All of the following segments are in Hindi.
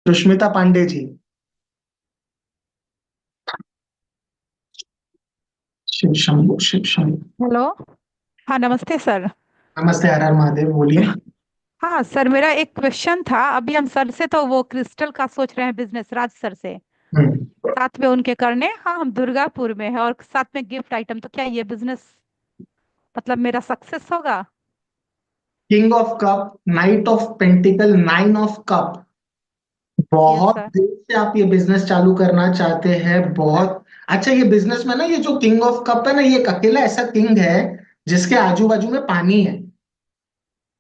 सुष्मिता पांडे जी। शिव शंभू शिव शंभू। हेलो। हाँ, नमस्ते सर। नमस्ते, हर हर महादेव, बोलिए। हाँ सर, मेरा एक क्वेश्चन था। अभी हम सर से तो वो क्रिस्टल का सोच रहे हैं, बिजनेस राज सर से हम्म। साथ में उनके करने। हाँ, हम दुर्गापुर में है और साथ में गिफ्ट आइटम, तो क्या ये बिजनेस मतलब मेरा सक्सेस होगा? King of cup, night of pentacle, nine of cup. Yes बहुत सर। देर से आप ये बिजनेस चालू करना चाहते हैं, बहुत अच्छा। ये बिजनेस में ना, ये जो किंग ऑफ कप है ना, ये एक अकेला ऐसा किंग है जिसके आजू बाजू में पानी है,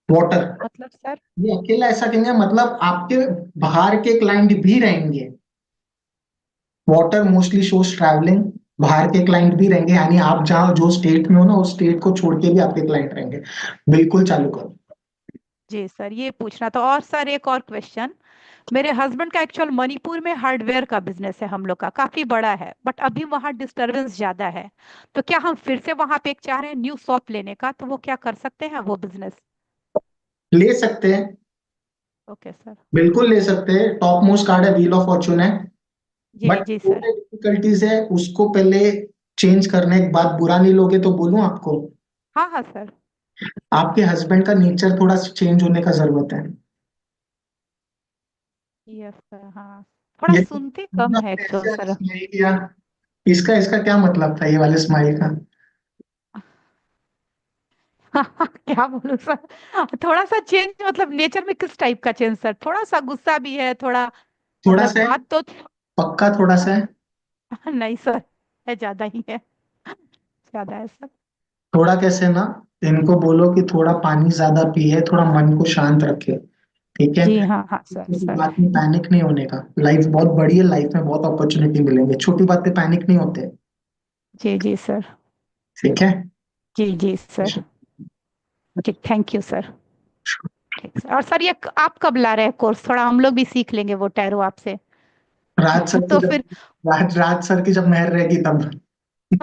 वाटर। मतलब सर। ये अकेला ऐसा किंग है, मतलब आपके बाहर के क्लाइंट भी रहेंगे। Water mostly shows travelling. बाहर के क्लाइंट भी रहेंगे, यानी आप जहाँ जो स्टेट में हो ना, उस स्टेट को छोड़ के भी आपके क्लाइंट रहेंगे। बिल्कुल चालू करो। जी सर, ये पूछना था। और सर एक और क्वेश्चन। मेरे हस्बैंड का एक्चुअल मणिपुर में हार्डवेयर का बिजनेस है, हम लोग का काफी बड़ा है, बट अभी वहाँ डिस्टरबेंस ज्यादा है। तो क्या हम फिर से वहाँ पे एक चाह रहे हैं न्यू शॉप लेने का, तो वो क्या कर सकते हैं वो बिजनेस? ले सकते हैं, ओके सर। बिल्कुल ले सकते हैं। टॉप मोस्ट कार्ड है, व्हील ऑफ फॉर्चून है। जी बट जी सर। थोड़े डिफिकल्टीज है, उसको पहले चेंज करने के बाद, बुरा नहीं लोगे तो बोलूं आपको, हाँ हाँ सर। आपके हस्बैंड का नेचर थोड़ा चेंज होने का जरूरत है। यस सर, हाँ। थोड़ा ये सुनते कम है आपने एक्चुअल ऐसे वाले सर। स्माइल किया, इसका इसका क्या मतलब था, ये वाले स्माइल का? क्या बोलूं सर, थोड़ा सा चेंज मतलब नेचर में किस टाइप का चेंज सर? थोड़ा सा गुस्सा भी है, थोड़ा थोड़ा मतलब सा है, बात तो पक्का थोड़ा सा है। नहीं सर, है ज्यादा ही है, ज्यादा है सर। थोड़ा कैसे ना, इनको बोलो कि थोड़ा पानी ज्यादा पिए, थोड़ा मन को शांत रखे। ठीक है। जी हाँ हाँ सर छोटी सर। बात में पैनिक नहीं होने का, लाइफ बहुत बड़ी है, लाइफ में बहुत अपॉर्चुनिटी मिलेंगे, छोटी बात पे पैनिक नहीं होते। जी जी सर। ठीक है। जी जी सर। ठीक, थैंक यू सर। ठीक सर। और सर ये आप कब ला रहे हैं कोर्स? थोड़ा हम लोग भी सीख लेंगे वो टैरो आपसे। राज सर की तो जब फिर राज सर की जब मेहर रहेगी तब।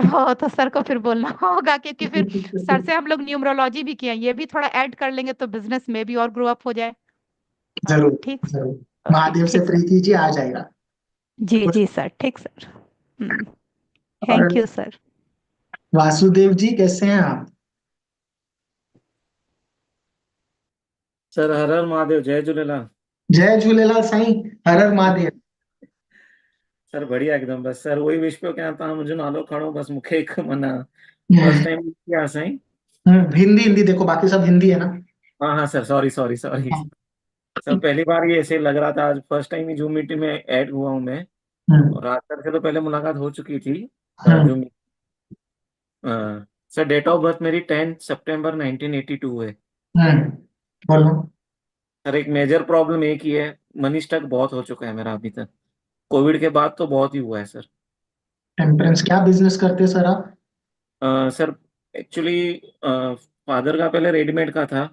वो तो सर को फिर बोलना होगा, क्योंकि फिर सर से हम लोग न्यूमरोलॉजी भी किए हैं, ये भी थोड़ा ऐड कर लेंगे तो बिजनेस में भी और ग्रो अप हो जाए। हाँ जरूर, ठीक। जरूर। ओके महादेव से ठीक प्रे सर। कीजिए, आ जाएगा जी कुछ। जी सर, ठीक सर। और thank you sir. Vasudev ji, कैसे हैं आप? सर हर हर महादेव, जय झूलेलाल। जय झूलेलाल साईं। हर हर महादेव। सर बढ़िया एकदम। बस सर वही विश पियो कयां तव्हां मुंहिंजो नालो खणो, बस मूंखे हिकु माना फर्स्ट हम्म, टाइम किया साईं। हिंदी हिंदी देखो, बाकी सब हिंदी है ना। हाँ हाँ सर, सॉरी सॉरी सॉरी। हाँ। सर पहली बार ये ऐसे लग रहा था, आज फर्स्ट टाइम ही जूम मीटिंग में ऐड हुआ हूँ मैं। हम्म, और आज सर से तो पहले मुलाकात हो चुकी थी हम्म, Zoom. Sir date of birth मेरी 10 सितंबर 1982 है। हम्म। बोलो। सर एक मेजर प्रॉब्लम एक ही है, मनी स्टक बहुत हो चुका है मेरा अभी तक। कोविड के बाद तो बहुत ही हुआ है सर। टेम्परेंस, क्या बिजनेस करते हैं सर आप? सर एक्चुअली फादर का पहले रेडीमेड का था,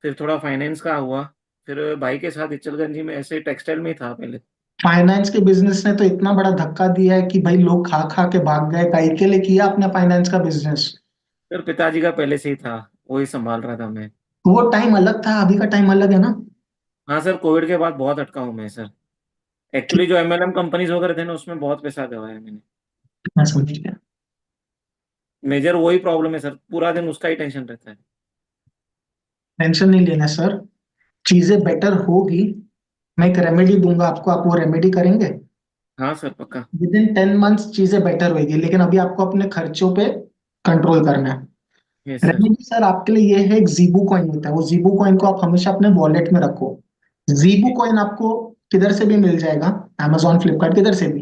फिर थोड़ा फाइनेंस का हुआ, फिर भाई के साथ इचलगंजी में ऐसे टेक्सटाइल में ही था पहले। फाइनेंस के बिजनेस ने तो इतना बड़ा धक्का दिया है कि भाई लोग खा खा के भाग गए, काहे के लिए किया आपने फाइनेंस का बिजनेस? फिर पिताजी का पहले से ही था, वही संभाल रहा था मैं। वो टाइम अलग था, अभी का टाइम अलग है ना। हाँ सर, कोविड के बाद बहुत अटका हूँ मैं सर। एक्चुअली जो एमएलएम कंपनीज वगैरह थे ना, उसमें बहुत पैसा गवाया मैंने। मैं समझ गया। मेजर वही प्रॉब्लम है सर, पूरा दिन उसका ही टेंशन रहता है। टेंशन नहीं लेना सर, चीजें बेटर होगी। मैं एक रेमेडी दूंगा आपको, आप वो रेमेडी करेंगे। हाँ सर पक्का। विद इन 10 मंथ्स चीजें बेटर होगी, लेकिन अभी आपको अपने खर्चों पे कंट्रोल करना है। Yes sir. रेमेडी सर आपके लिए ये है, एक जीबू कॉइन होता है, वो जीबू कॉइन को आप हमेशा अपने वॉलेट में रखो। जीबू ठीक। कॉइन आपको किधर से भी मिल जाएगा, amazon फ्लिपकार्ट किधर से भी।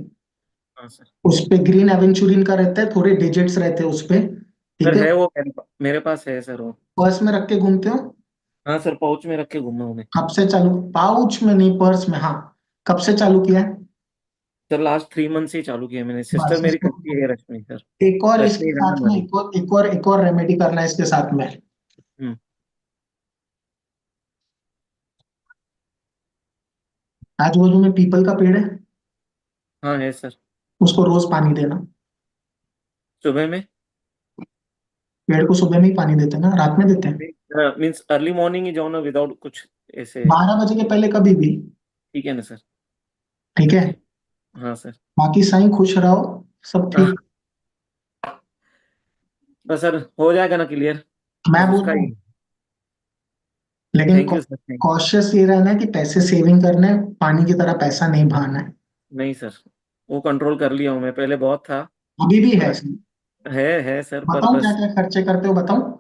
हाँ सर। उस पे ग्रीन एवेंचुरिन का रहता है, थोड़े डिजिट्स रहते हैं उस पे। ठीक सर है। है वो मेरे पास है सर वो। पर्स में रख के घूमते हो? हाँ सर, पाउच में रख के घूमा हूँ मैं। कब से चालू, पाउच में नहीं, पर्स में, हाँ। कब से चालू किया है? सर लास्ट 3 मंथ से ही चालू किया मैंने, सिस्टर बस मेरी इसको, करती है रश्मि सर। एक और इसके रश्मि रंगन साथ में, वाली। एक और रेमेडी करना है इसके साथ में। हम्म। आजू बाजू में पीपल का पेड़ है, हाँ है सर। उसको रोज पानी देना। सुबह में? पेड़ को सुबह में ही पानी देते हैं ना, रात में देते हैं? मीन्स अर्ली मॉर्निंग ही जाओ ना, विदाउट कुछ ऐसे? 12 बजे के पहले कभी भी। ठीक है ना सर। ठीक है। हाँ सर। बाकी साईं खुश रहो, सब ठीक। बस सर हो जाएगा ना क्लियर, मैं बस बोल उसका रहा ही। हूँ, लेकिन thank you sir, thank. Cautious ये रहना है कि पैसे सेविंग करने हैं, पानी की तरह पैसा नहीं बहाना है। नहीं सर, वो कंट्रोल कर लिया हूँ मैं, पहले बहुत था। अभी भी है। पर है सर, पर बताऊं क्या बस। क्या खर्चे करते हो, बताऊं?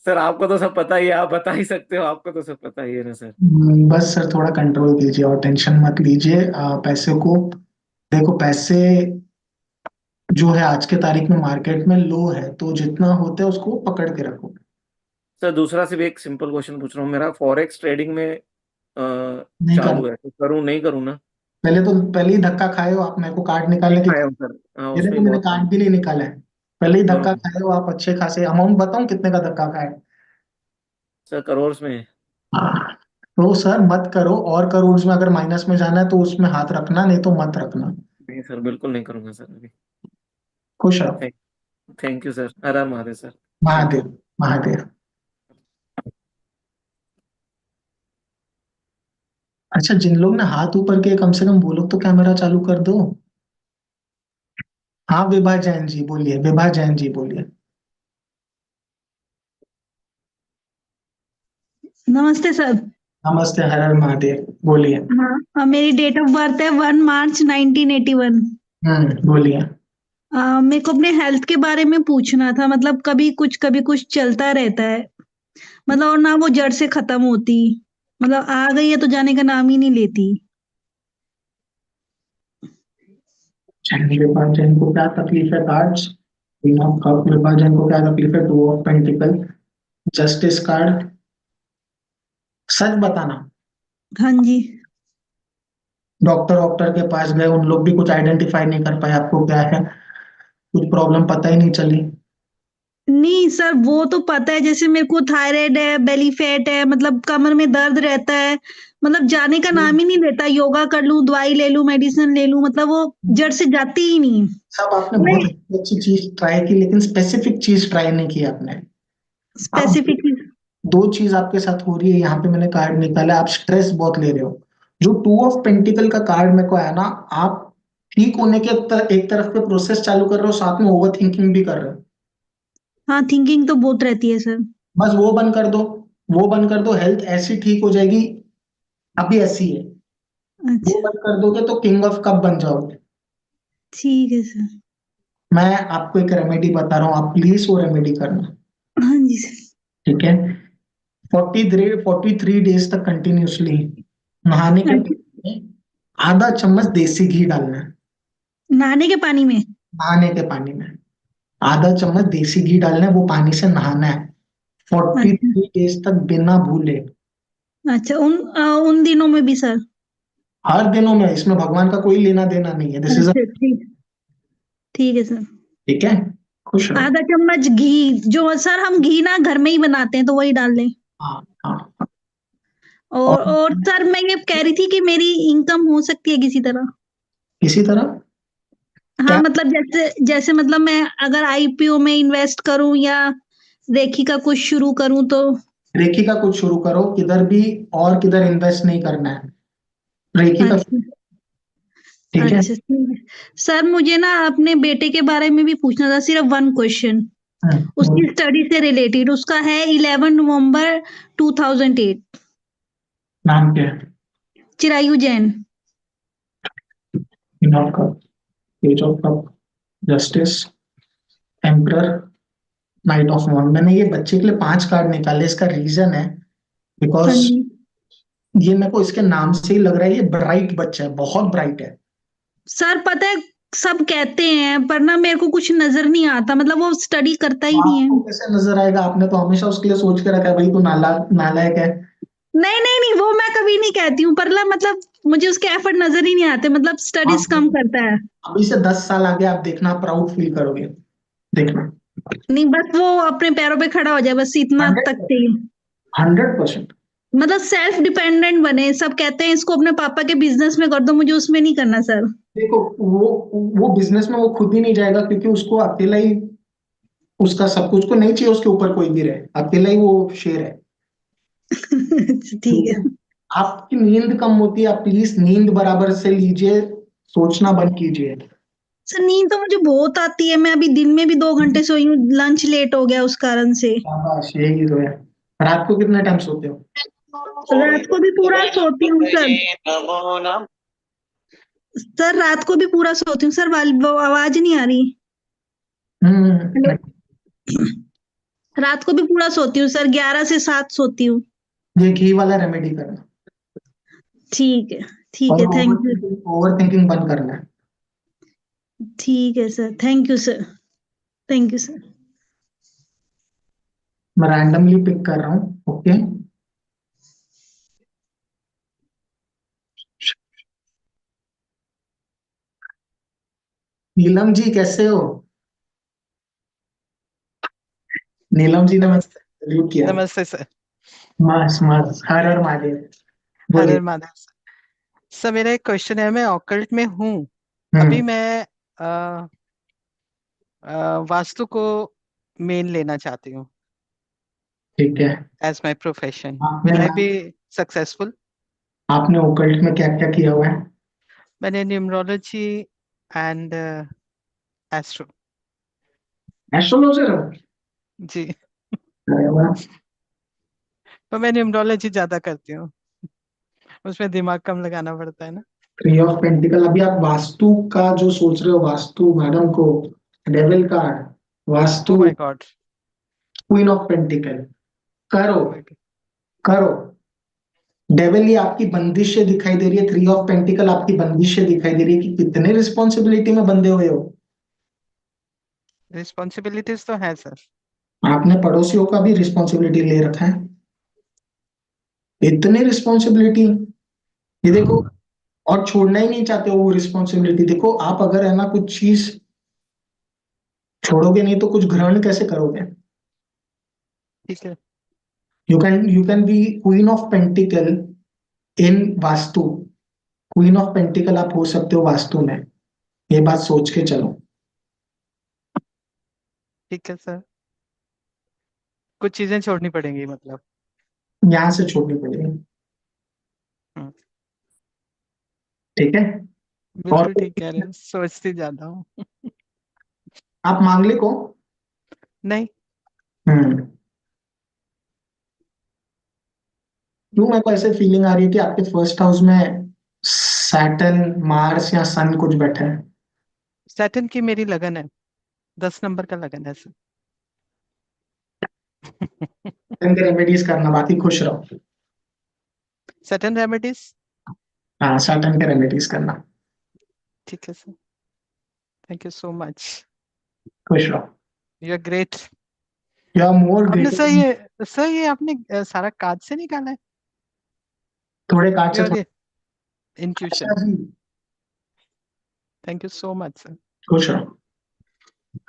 सर आपको तो सब पता ही है, आप बता ही सकते हो, आपको तो सब पता ही है ना सर। बस सर थोड़ा कंट्रोल कीजिए और टेंशन मत लीजिए पैसे को। देखो पैसे जो है आज के तारीख में मार्केट में लो है, तो जितना होता है उसको पकड़ के रखो। सर दूसरा सिर्फ एक सिंपल क्वेश्चन पूछ रहा हूँ, मेरा फॉरेक्स ट्रेडिंग में नहीं कर, चालू है, तो करूँ नहीं करूँ ना? पहले ही धक्का खाए हो आप, मेरे को कार्ड नहीं निकालने की। खाया हूँ सर, हाँ ये उसमें देखो ही मैंने बहुत कार्ड कम। भी नहीं निकाला है। पहले ही धक्का हाँ खाए हो आप, अच्छे खासे अमाउंट बताऊं कितने का धक्का खाए? सर, करोड़ में है। हाँ, तो सर मत करो, और करोड़ में अगर माइनस में जाना है तो उसमें हाथ रखना, नहीं तो मत रखना। नहीं सर, बिल्कुल नहीं करूँगा सर अभी। खुश रहो। थैंक थैंक यू सर, हर हर Mahadev sir. Thank you. Mahadev, Mahadev. अच्छा, जिन लोग ने हाथ ऊपर किए कम से कम वो लोग तो कैमरा चालू कर दो। हाँ विभा जैन जी बोलिए, विभा जैन जी बोलिए। नमस्ते सर। नमस्ते, हर हर महादेव, बोलिए। हाँ, मेरी डेट ऑफ बर्थ है 1 मार्च 1981। बोलिए। मेरे को अपने हेल्थ के बारे में पूछना था, मतलब कभी कुछ चलता रहता है, मतलब और ना वो जड़ से खत्म होती, मतलब आ गई है तो जाने का नाम ही नहीं लेती। विभा जैन को क्या तकलीफ है? Cards. Queen of cup, Vibha Jain को क्या तकलीफ है? Two of pentacle, justice card. सच बताना। हाँ जी। डॉक्टर वॉक्टर के पास गए, उन लोग भी कुछ आइडेंटिफाई नहीं कर पाए आपको क्या है? कुछ प्रॉब्लम पता ही नहीं चली? नहीं सर, वो तो पता है, जैसे मेरे को थायराइड है, बेली फैट है, मतलब कमर में दर्द रहता है, मतलब जाने का नाम ही नहीं लेता। योगा कर लूं, दवाई ले लूं, मेडिसिन ले लूं, मतलब वो जड़ से जाती ही नहीं। सब आपने मैं बहुत अच्छी अच्छी चीज ट्राई की, लेकिन स्पेसिफिक चीज ट्राई नहीं की आपने। आप, स्पेसिफिक। दो चीज आपके साथ हो रही है यहाँ पे, मैंने कार्ड निकाला, आप स्ट्रेस बहुत ले रहे हो। जो टू ऑफ पेंटिकल का कार्ड मेरे को आया ना, आप ठीक होने के एक तरफ पे प्रोसेस चालू कर रहे हो, साथ में ओवर थिंकिंग भी कर रहे हो। हाँ, थिंकिंग तो बहुत रहती है सर। बस वो बंद कर दो, वो बंद कर दो, हेल्थ ऐसी ठीक हो जाएगी। अभी ऐसी है, वो अच्छा, बंद कर दोगे तो किंग ऑफ कप बन जाओगे। ठीक है सर। मैं आपको एक रेमेडी बता रहा हूँ, आप प्लीज वो रेमेडी करना। हाँ जी सर। ठीक है? 43 डेज तक कंटिन्यूसली नहाने के अच्छा, पानी में आधा चम्मच देसी घी डालना है। नहाने के पानी में? नहाने के पानी में आधा चम्मच देसी घी डालना है, वो पानी से नहाना है फोर्टी अच्छा। थ्री डेज तक बिना भूले। अच्छा, उन दिनों में भी सर? हर दिनों में, इसमें भगवान का कोई लेना देना नहीं है, दिस इज। अच्छा, ठीक। ठीक है सर। ठीक है, खुश रहो। आधा चम्मच घी, जो सर हम घी ना घर में ही बनाते हैं तो वही डाल दें? हाँ हाँ। और और सर मैं ये कह रही थी कि मेरी इनकम हो सकती है किसी तरह? इसी तरह हाँ, क्या? मतलब जैसे जैसे मतलब मैं अगर आईपीओ में इन्वेस्ट करूं या रेखी का कुछ शुरू करूं तो? रेखी का कुछ शुरू करो, किधर भी और किधर इन्वेस्ट नहीं करना है, रेखी का। अच्छा। ठीक है। अच्छा, ठीक है। सर मुझे ना अपने बेटे के बारे में भी पूछना था, सिर्फ वन क्वेश्चन, उसकी बोलिए। स्टडी से रिलेटेड। उसका है 11 नवंबर 2008। नाम क्या है? Chirayu Jain. King of cup, page of cup, justice, emperor, knight of wand. मैंने ये बच्चे के लिए 5 कार्ड निकाले, इसका रीजन है हाँ बिकॉज जी। ये मेरे को इसके नाम से ही लग रहा है ये ब्राइट बच्चा है, बहुत ब्राइट है। सर पता है, सब कहते हैं पर ना मेरे को कुछ नजर नहीं आता, मतलब वो स्टडी करता ही नहीं है। आपको कैसे नजर आएगा? आपने तो हमेशा उसके लिए सोच के रखा है, भाई तू नालायक है। नहीं नहीं नहीं, वो मैं कभी नहीं कहती हूँ, पर ना मतलब मुझे उसके एफर्ट नजर ही नहीं आते, मतलब स्टडीज आप कम करता है। अभी से 10 साल आगे आप देखना, प्राउड फील करोगे, देखना। नहीं, बस वो अपने पैरों पे खड़ा हो जाए, बस इतना तक 100%, चाहिए। 100%। मतलब सेल्फ डिपेंडेंट बने। सब कहते हैं इसको अपने पापा के बिजनेस में कर दो, मुझे उसमें नहीं करना सर। देखो, वो बिजनेस में वो खुद ही नहीं जाएगा, क्योंकि उसको अकेला ही, उसका सब कुछ को नहीं चाहिए उसके ऊपर कोई भी रहे, अकेला ही वो शेर है। ठीक ठीक है? है। आपकी नींद कम होती है, आप प्लीज नींद बराबर से लीजिए, सोचना बंद कीजिए। सर नींद तो मुझे बहुत आती है, मैं अभी दिन में भी 2 घंटे सोई हूँ, लंच लेट हो गया उस कारण से। शाबाश, यही तो है। रात को कितने टाइम सोते हो? रात को भी पूरा सोती हूँ सर। सर रात को भी पूरा सोती हूँ सर, वो आवाज नहीं आ रही। हेलो। रात को भी पूरा सोती हूँ सर, 11 से 7 सोती हूँ। ये घी वाला रेमेडी करना, ठीक है, ठीक और है, थैंक यू। ओवर थिंकिंग बंद करना है। ठीक है sir, thank you sir, thank you sir. मैं रैंडमली पिक कर रहा हूँ, ओके। नीलम जी कैसे हो? नीलम जी ने मैं नमस्ते। सैल्यूट किया। नमस्ते सर। मस्त मस्त, हर हर महादेव। हर बोलिए। हर महादेव सर। सर मेरा एक क्वेश्चन है, मैं ऑकल्ट में हूँ। अभी हम्म। मैं वास्तु को मेन लेना चाहती हूँ ठीक है। As my profession. आपने विल आई बी सक्सेसफुल? आपने ओकल्ट में क्या क्या किया हुआ है? मैंने न्यूमरोलॉजी एंड एस्ट्रो। एस्ट्रोलॉजर हो? जी। अरे वाह। तो मैं न्यूमरोलॉजी ज्यादा करती हूँ, उसमें दिमाग कम लगाना पड़ता है ना। थ्री ऑफ पेंटिकल, अभी आप वास्तु का जो सोच रहे हो, वास्तु मैडम को, devil card, oh Vastu, my God. Queen of pentacle, करो ओ माय गॉड। करो। डेविल ये आपकी बंदिशें दिखाई दे रही है, थ्री ऑफ पेंटिकल आपकी बंदिशें दिखाई दे रही है कि कितने रिस्पॉन्सिबिलिटी में बंधे हुए हो। रिस्पॉन्सिबिलिटीज तो है सर। आपने पड़ोसियों का भी रिस्पॉन्सिबिलिटी ले रखा है, इतनी रिस्पॉन्सिबिलिटी, ये देखो। और छोड़ना ही नहीं चाहते हो वो रिस्पॉन्सिबिलिटी। देखो आप अगर है ना कुछ चीज छोड़ोगे नहीं तो कुछ ग्रहण कैसे करोगे? ठीक है। You can be queen of pentacle in vastu, queen of pentacle आप हो सकते हो वास्तु में, ये बात सोच के चलो। ठीक है सर, कुछ चीजें छोड़नी पड़ेंगी मतलब। यहां से छोड़नी पड़ेगी, हम्म, ठीक है। और बिल्कुल ठीक कह रहे हैं, सोचती ज्यादा हूँ। आप मांगलिक हो? नहीं। हम्म। क्यों मेरे को ऐसे फीलिंग आ रही है कि आपके फर्स्ट हाउस में सैटर्न, मार्स या सन कुछ बैठा है। सैटर्न की मेरी लगन है, 10 नंबर का लगन है सर। सैटर्न के रेमेडीज करना, बाकी खुश रहो। Saturn remedies. हाँ, सैटर्न के रेमेडीज करना, ठीक है sir, thank you so much. खुश रहो। You are great. You are more आपने ग्रेटर। सर ये आपने सारा कार्ड से निकाला है? थोड़े कार्ड से योर थोड़ा। इंट्यूशन। अच्छा जी, thank you so much sir. खुश रहो।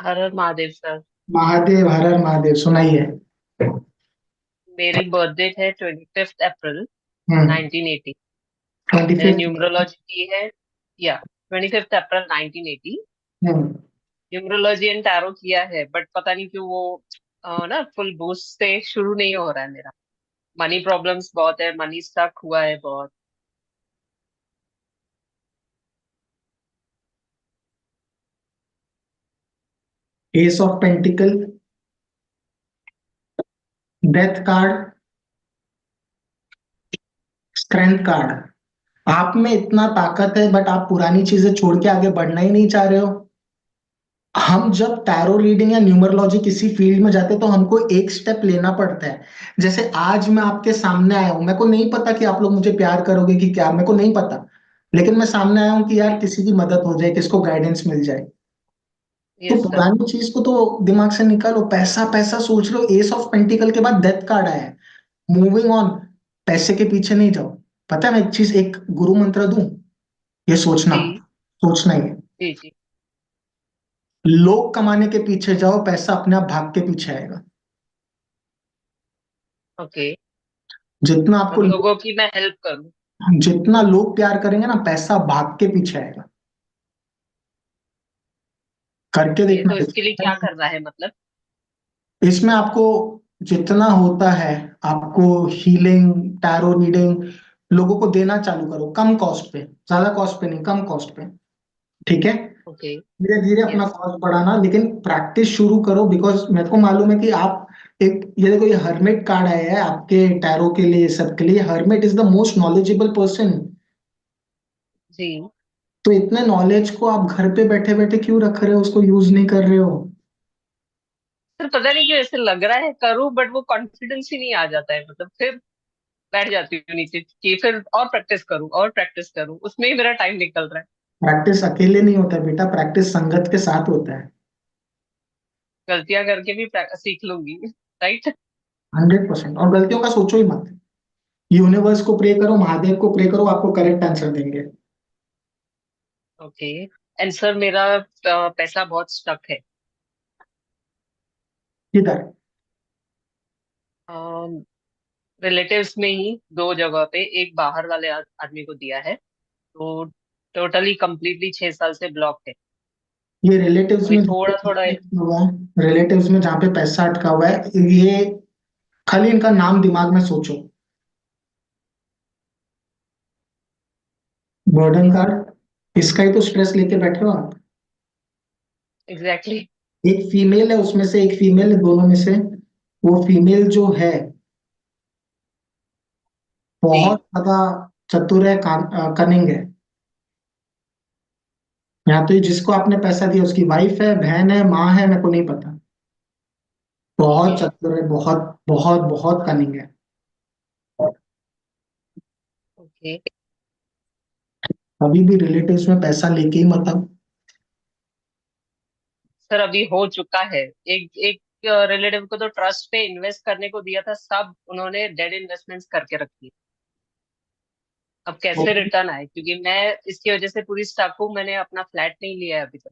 हर हर महादेव सर। महादेव, हर हर महादेव, सुनाइए। मेरी बर्थडे है 25 अप्रैल हम्म। 1980। ट्वेंटी मैंने फिफ्थ न्यूमरोलॉजी की है, या 25 अप्रैल 1980 हम्म। न्यूमरोलॉजी एंड टैरो किया है, बट पता नहीं क्यों वो ना फुल बूस्ट से शुरू नहीं हो रहा है मेरा। मनी प्रॉब्लम्स बहुत है, मनी स्टक हुआ है बहुत। S of pentacle, death card, strength card. आप में इतना ताकत है बट आप पुरानी चीजें छोड़ के आगे बढ़ना ही नहीं चाह रहे हो। हम जब टैरो रीडिंग या न्यूमरोलॉजी किसी फील्ड में जाते हैं तो हमको एक स्टेप लेना पड़ता है। जैसे आज मैं आपके सामने आया हूं, मेरे को नहीं पता कि आप लोग मुझे प्यार करोगे कि क्या, मेरे को नहीं पता। लेकिन मैं सामने आया हूं कि यार किसी की मदद हो जाए, किसको गाइडेंस मिल जाए। तो यस सर। पुरानी चीज को तो दिमाग से निकालो, पैसा पैसा सोच लो। एस ऑफ पेंटिकल के बाद डेथ कार्ड आया है, मूविंग ऑन। पैसे के पीछे नहीं जाओ। पता है मैं एक चीज, एक गुरु मंत्र दूं, ये सोचना, जी सोचना ही है। जी जी। लोग कमाने के पीछे जाओ, पैसा अपने आप भाग के पीछे आएगा। ओके। जितना आपको मतलब लोगों की मैं हेल्प करूं। जितना लोग प्यार करेंगे ना, पैसा भाग के पीछे आएगा। करके ओके, देखना। तो इसके लिए क्या करना है मतलब? इसमें आपको जितना होता है, आपको हीलिंग, टैरो रीडिंग, लोगों को देना चालू करो कम कॉस्ट पे, ज्यादा कॉस्ट पे नहीं, कम कॉस्ट पे। ठीक है, ओके। धीरे धीरे अपना यस। कॉस्ट बढ़ाना, लेकिन प्रैक्टिस शुरू करो। बिकॉज मेरे को मालूम है कि आप एक, ये देखो ये हर्मिट कार्ड आया है आपके टैरो के लिए, सबके लिए। Hermit is the most knowledgeable person. जी तो इतने नॉलेज को आप घर पे बैठे बैठे क्यों रख रहे हो, उसको यूज नहीं कर रहे हो? सर, पता नहीं क्यों ऐसे लग रहा है करूं, बट वो कॉन्फिडेंस ही नहीं आ जाता है। मतलब फिर बैठ जाती हूँ नीचे कि फिर और प्रैक्टिस करूं और प्रैक्टिस करूं, उसमें ही मेरा टाइम निकल रहा है। प्रैक्टिस अकेले नहीं होता है बेटा, प्रैक्टिस संगत के साथ होता है। गलतियां करके भी सीख लूंगी। राइट। 100%। और गलतियों का सोचो ही मत। यूनिवर्स को प्रे करो, महादेव को प्रे करो, आपको करेक्ट आंसर देंगे। ओके। एंड सर, मेरा पैसा बहुत स्टक है। किधर? रिलेटिव्स में ही दो जगह पे, एक बाहर वाले आदमी को दिया है, तो टोटली कंप्लीटली 6 साल से ब्लॉक है। ये रिलेटिव्स अभी में थोड़ा थोड़ा। हुआ है, रिलेटिव्स में जहाँ पे पैसा अटका हुआ है, ये खाली इनका नाम दिमाग में सोचो। बर्डन कार्ड, इसका ही तो स्ट्रेस लेके बैठे हो आप। एग्जैक्टली। एक फीमेल है, उसमें से एक फीमेल है, दोनों में से वो फीमेल जो है बहुत जी। ज्यादा चतुर है, कनिंग है। यहाँ तो ये जिसको आपने पैसा दिया उसकी वाइफ है, बहन है, माँ है, मेरे को नहीं पता। ओके। बहुत चतुर है, बहुत बहुत बहुत कनिंग है। ओके। अभी भी रिलेटिव्स में पैसा लेके ही मत आओ। सर, अभी हो चुका है। एक एक रिलेटिव को तो ट्रस्ट पे इन्वेस्ट करने को दिया था, सब उन्होंने डेड इन्वेस्टमेंट्स करके रखी है। अब कैसे रिटर्न आए, क्योंकि मैं इसकी वजह से पूरी स्टक हूँ। मैंने अपना फ्लैट नहीं लिया है अभी तक।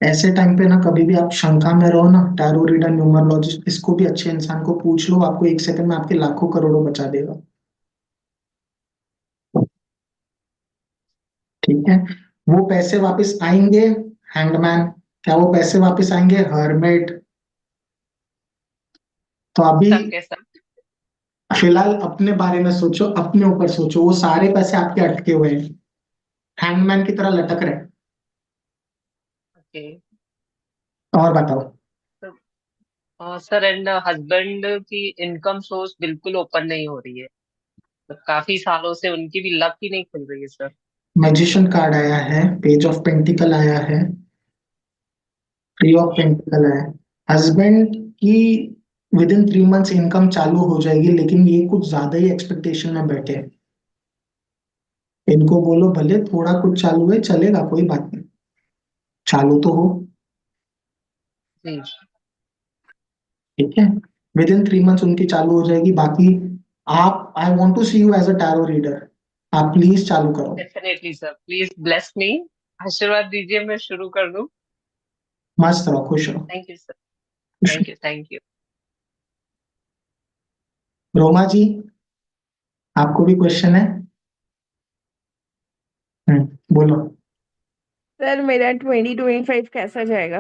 ऐसे टाइम पे ना कभी भी आप शंका में रहो ना, टैरो रीडर, न्यूमरोलॉजिस्ट, इसको भी अच्छे इंसान को पूछ लो, आपको 1 सेकंड में आपके लाखों करोड़ों बचा देगा। ठीक है, वो पैसे वापस आएंगे? हैंगमैन। क्या वो पैसे वापस आएंगे? हर्मिट। तो अभी सब कैसा। फिलहाल अपने बारे में सोचो, अपने ऊपर सोचो, वो सारे पैसे आपके अटके हुए हैं, हैंगमैन की तरह लटक रहे हैं। ओके। और बताओ। सर, एंड हस्बैंड की इनकम सोर्स बिल्कुल ओपन नहीं हो रही है। मतलब काफी सालों से उनकी भी लक ही नहीं खुल रही है सर। मैजिशियन कार्ड आया है, पेज ऑफ पेंटिकल आया है, थ्री ऑफ पेंटिकल आया है। हस्बैंड की विद इन 3 मंथ्स इनकम चालू हो जाएगी, लेकिन ये कुछ ज्यादा ही एक्सपेक्टेशन में बैठे हैं। इनको बोलो भले थोड़ा कुछ चालू है, चलेगा, कोई बात नहीं, चालू तो हो। जी। ठीक है, विद इन 3 मंथ्स उनकी चालू हो जाएगी। बाकी आप, I want to see you as a tarot reader, आप प्लीज चालू करो। Definitely sir, please bless me. आशीर्वाद दीजिए, मैं शुरू कर दूं। मस्त रहो, खुश रहो। Thank you sir. खुश थैंक यू, थैंक यू। रहो। रोमा जी, आपको भी क्वेश्चन है? बोलो। सर मेरा 2025 कैसा जाएगा?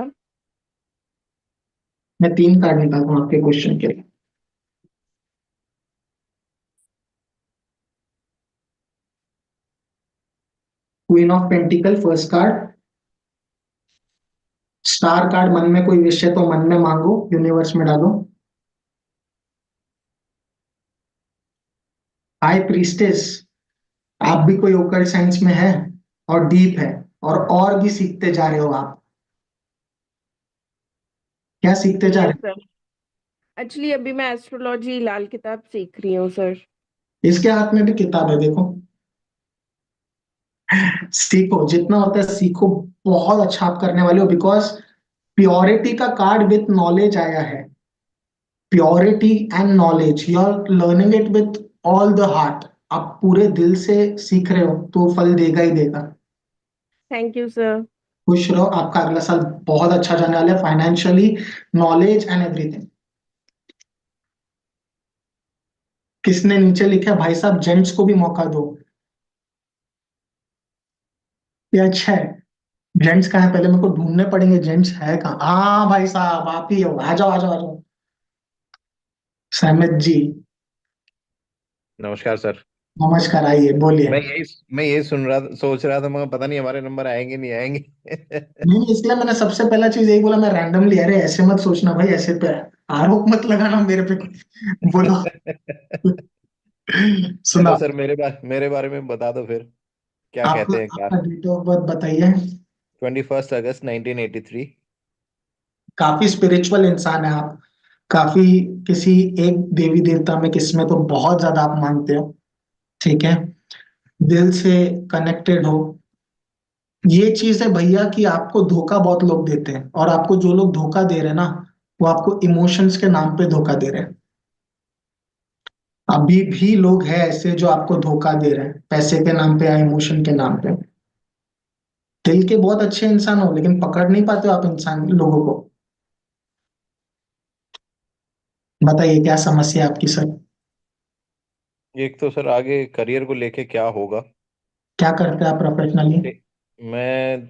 मैं 3 कार्ड निकालता हूँ आपके क्वेश्चन के लिए। Queen of pentacle first card, star card, मन में कोई विषय तो मन में मांगो, यूनिवर्स में डालो। हाई प्रीस्टेस, आप भी कोई ओकल्ट साइंस में है और डीप है, और भी सीखते जा रहे हो आप। क्या सीखते जा रहे यस सर, एक्चुअली अभी मैं एस्ट्रोलॉजी लाल किताब सीख रही हूँ सर। हो? इसके हाथ में भी किताब है, देखो। सीखो, जितना होता है सीखो। बहुत अच्छा आप करने वाले हो, बिकॉज प्योरिटी का कार्ड विथ नॉलेज आया है। Purity and knowledge, you are learning it with all the heart. आप पूरे दिल से सीख रहे हो, तो फल देगा ही देगा। Thank you sir. खुश रहो, आपका अगला साल बहुत अच्छा जाने वाला है, फाइनेंशियली, नॉलेज एंड एवरीथिंग। किसने नीचे लिखा है भाई साहब, जेंट्स को भी मौका दो। ये अच्छा है। जेंट्स कहाँ है, पहले मेरे को ढूंढने पड़ेंगे, जेंट्स है कहाँ? हाँ भाई साहब, आप ही हो, आ जाओ आ जाओ आ जाओ। सहमत जी। नमस्कार सर। नमस्कार, आइए बोलिए। मैं यही सोच रहा था, मगर पता नहीं हमारे नंबर आएंगे नहीं आएंगे। नहीं नहीं, इसलिए मैंने सबसे पहला चीज यही बोला, मैं रैंडमली, अरे ऐसे मत सोचना भाई, ऐसे पे आरोप मत लगाना मेरे पे। बोलो। चलो सुना। सर, मेरे बारे में बता दो फिर, क्या आपका कहते हैं क्या। आपका डेट ऑफ बर्थ बताइए। 21 अगस्त 1983। काफी स्पिरिचुअल इंसान है आप। काफी किसी एक देवी देवता में, किसमें तो बहुत ज्यादा आप मानते हो। ठीक है। दिल से कनेक्टेड हो। ये चीज है भैया कि आपको धोखा बहुत लोग देते हैं, और आपको जो लोग धोखा दे रहे हैं ना, वो आपको इमोशंस के नाम पे धोखा दे रहे हैं। अभी भी लोग हैं ऐसे जो आपको धोखा दे रहे हैं, पैसे के नाम पे या इमोशन के नाम पे। दिल के बहुत अच्छे इंसान हो, लेकिन पकड़ नहीं पाते हो आप इंसान लोगों को। बताइए क्या समस्या है आपकी सर। एक तो सर आगे करियर को लेके क्या होगा। क्या करते हैं आप प्रोफेशनली। मैं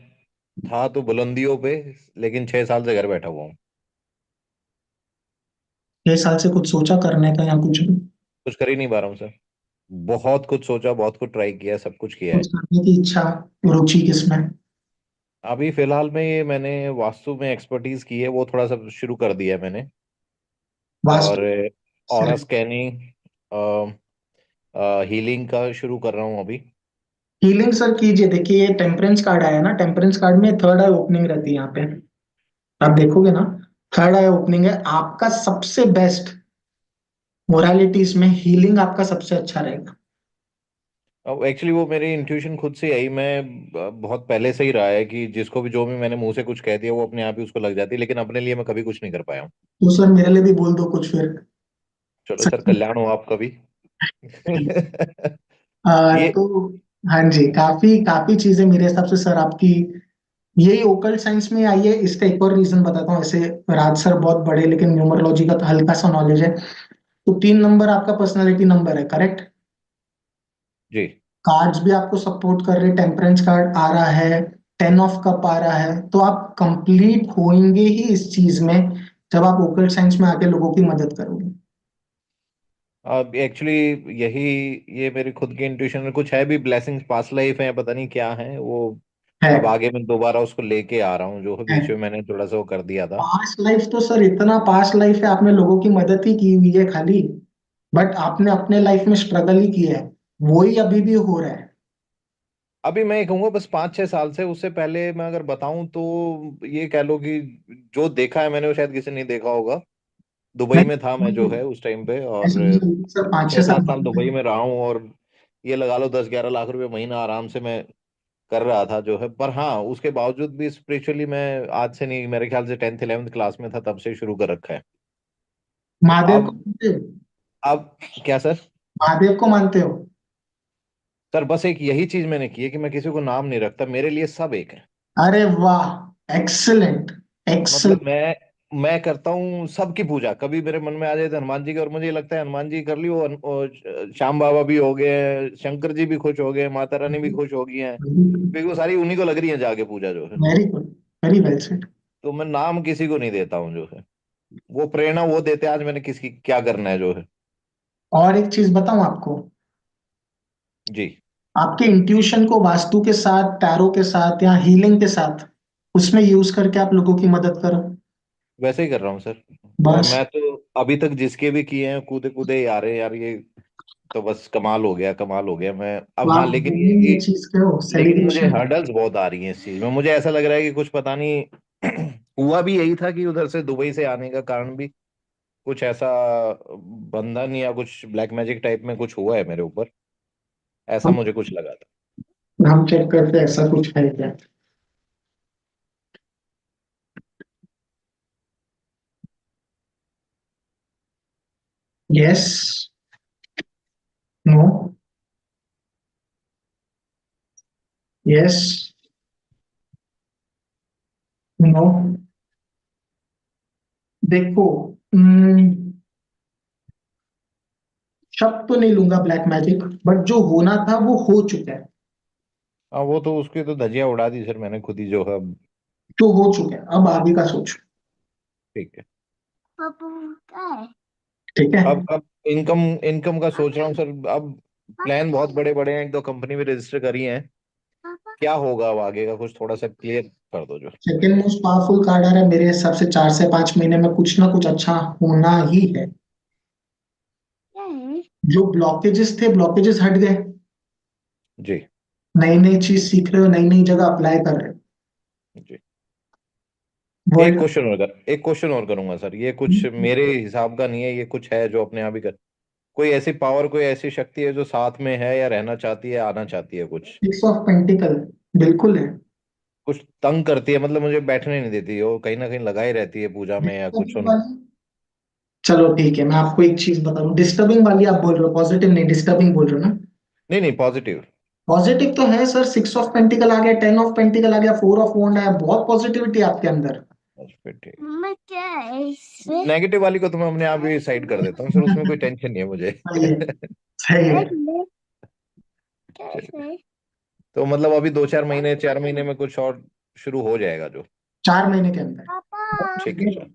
था तो बुलंदियों पे, लेकिन 6 साल से घर बैठा हुआ हूँ। 6 साल से कुछ सोचा करने का या कुछ भी। कुछ कर ही नहीं पा रहा हूँ सर। बहुत कुछ सोचा, बहुत कुछ ट्राई किया, सब कुछ किया कुछ है। करने की इच्छा, रुचि किसमें। अभी फिलहाल में ये मैंने वास्तु में एक्सपर्टीज की है, वो थोड़ा सा शुरू कर दिया है मैंने। और vastu aura sir. Scanning, healing का शुरू कर रहा हूँ अभी। हीलिंग सर कीजिए। देखिए ये टेम्परेंस कार्ड आया ना, टेम्परेंस कार्ड में थर्ड आई ओपनिंग रहती है यहाँ पे। आप देखोगे ना, थर्ड आई ओपनिंग है आपका सबसे बेस्ट। मोरालिटीज में हीलिंग आपका सबसे अच्छा रहेगा। एक्चुअली वो मेरी इंट्यूशन खुद से आई, मैं बहुत पहले से ही रहा है कि जिसको भी जो भी मैंने मुंह से कुछ कह दिया वो अपने आप ही उसको लग जाती है, लेकिन अपने लिए मैं कभी कुछ नहीं कर पाया हूँ। तो सर मेरे लिए भी बोल दो कुछ फिर। चलो सर, कल्याण हो आपका भी। ये तो हाँ जी, काफी काफी चीजें मेरे हिसाब से सर आपकी यही ओकल्ट साइंस में आई है। इसका एक और रीजन बताता हूँ। ऐसे राज सर बहुत बड़े, लेकिन न्यूमरोलॉजी का तो हल्का सा नॉलेज है। तो 3 नंबर आपका पर्सनालिटी नंबर है, करेक्ट। जी। कार्ड्स भी आपको सपोर्ट कर रहे, टेम्परेंस कार्ड आ रहा है, 10 ऑफ कप आ रहा है, तो आप कंप्लीट होंगे ही इस चीज में जब आप ओकल्ट साइंस में आके लोगों की मदद करोगे। अब एक्चुअली यही, ये मेरी खुद की इंट्यूशन में कुछ है भी, ब्लेसिंग्स पास्ट लाइफ है, पता नहीं क्या है वो। अब है आगे मैं दोबारा उसको लेके आ रहा हूँ, जो है बीच में मैंने थोड़ा सा वो कर दिया था। पास्ट लाइफ तो सर इतना पास्ट लाइफ है, आपने लोगों की मदद ही की हुई है खाली। बट आपने अपने लाइफ में स्ट्रगल ही किया है, वही अभी भी हो रहा है। अभी मैं ये कहूंगा बस 5-6 साल से, उससे पहले मैं अगर बताऊं तो ये कह लो कि जो देखा है मैंने वो शायद किसी ने नहीं देखा होगा। दुबई में था मैं जो नहीं, है उस टाइम पे, और ऐसा नहीं सर, पाँच छह छह साल सात साल बाद दुबई में रहा हूँ, और ये लगा लो 10-11 लाख रुपए महीना आराम से मैं कर रहा था जो है। पर हाँ, उसके बावजूद भी स्पिरिचुअली मैं आज से नहीं, मेरे ख्याल से 10th 11th क्लास में था तब से शुरू कर रखा है। महादेव को अब मानते हो। अब क्या सर। महादेव को मानते हो। सर बस एक यही चीज मैंने की है कि मैं किसी को नाम नहीं रखता, मेरे लिए सब एक है। अरे वाह, एक्सलेंट मतलब एक्सलेंट। मैं करता हूँ सबकी पूजा, कभी मेरे मन में आ जाए तो हनुमान जी की, और मुझे ये लगता है हनुमान जी कर ली, और श्याम बाबा भी हो गए हैं, शंकर जी भी खुश हो गए, माता रानी भी खुश हो गई हैं, क्योंकि वो सारी उन्हीं को लग रही है जाके पूजा जो है। Very good, very well said. तो मैं नाम किसी को नहीं देता हूँ जो है। वो प्रेरणा वो देते हैं आज मैंने किसकी क्या करना है जो है। और एक चीज बताऊं आपको। जी। आपके इंट्यूशन को वास्तु के साथ, टैरो के साथ या हीलिंग के साथ, उसमें यूज करके आप लोगों की मदद करो। वैसे ही कर रहा हूँ सर। और बस। मैं तो अभी तक जिसके भी किए हैं कूदे कूदे ही आ रहे हैं यार, ये तो बस कमाल हो गया, कमाल हो गया। मैं तो अब हाँ, आप लेकिन ये चीज करो, लेकिन मुझे सेलिब्रेशन। हर्डल्स बहुत आ रही हैं इस चीज में, मुझे ऐसा लग रहा है कि कुछ पता नहीं। हुआ भी यही था कि उधर से दुबई से आने का कारण भी कुछ ऐसा बंधन या कुछ ब्लैक मैजिक टाइप में कुछ हुआ है मेरे ऊपर, ऐसा हम मुझे कुछ लगा था। हम चेक करते हैं ऐसा कुछ है क्या। यस। नो। यस। नो। देखो, शब्द तो नहीं लूंगा ब्लैक मैजिक, बट जो होना था वो हो चुका है। हाँ, वो तो उसकी तो धज्जियां उड़ा दी सर मैंने खुद ही जो है अब। जो हो चुका है, अब आगे का सोचो। ठीक है। ठीक है। अब इनकम इनकम का सोच रहा हूँ सर अब। प्लान बहुत बड़े बड़े हैं, एक दो कंपनी भी रजिस्टर करी हैं। क्या होगा अब आगे का, कुछ थोड़ा सा क्लियर कर दो जो। सेकेंड मोस्ट पावरफुल कार्ड आ रहा है मेरे हिसाब से, 4 से 5 महीने में कुछ ना कुछ अच्छा होना ही है। जो ब्लॉकेजेस थे, ब्लॉकेजेस हट गए। जी नई नई चीज सीख रहे हो, नई नई जगह अप्लाई कर रहे हो। जी। वर्ल्ड एक क्वेश्चन और करूंगा सर, ये कुछ मेरे हिसाब का नहीं है, ये कुछ है जो अपने आप ही कर, कोई ऐसी पावर, कोई ऐसी शक्ति है जो साथ में है या रहना चाहती है, आना चाहती है कुछ? 6 ऑफ पेंटिकल बिल्कुल है। कुछ तंग करती है, मतलब मुझे बैठने नहीं देती, वो कहीं ना कहीं लगाई रहती है पूजा में या कुछ डिस्टर्बिंग वाली, चलो ठीक है, मैं आपको एक चीज बता दूं। डिस्टर्बिंग वाली आप बोल रहे हो, पॉजिटिव नहीं, डिस्टर्बिंग बोल रहे हो ना? नहीं नहीं, पॉजिटिव। पॉजिटिव तो है सर, 6 ऑफ पेंटिकल आ गया, 10 ऑफ पेंटिकल आ गया, 4 ऑफ वॉन्ड आया, बहुत पॉजिटिविटी आपके अंदर। फिर ठीक। नेगेटिव वाली को तो मैं अपने आप ही साइड कर देता हूँ सर, उसमें कोई टेंशन नहीं है मुझे। सही है, सही है। चलिए। तो मतलब अभी 2-4 महीने, 4 महीने में कुछ और शुरू हो जाएगा जो। 4 महीने के अंदर। ठीक है सर।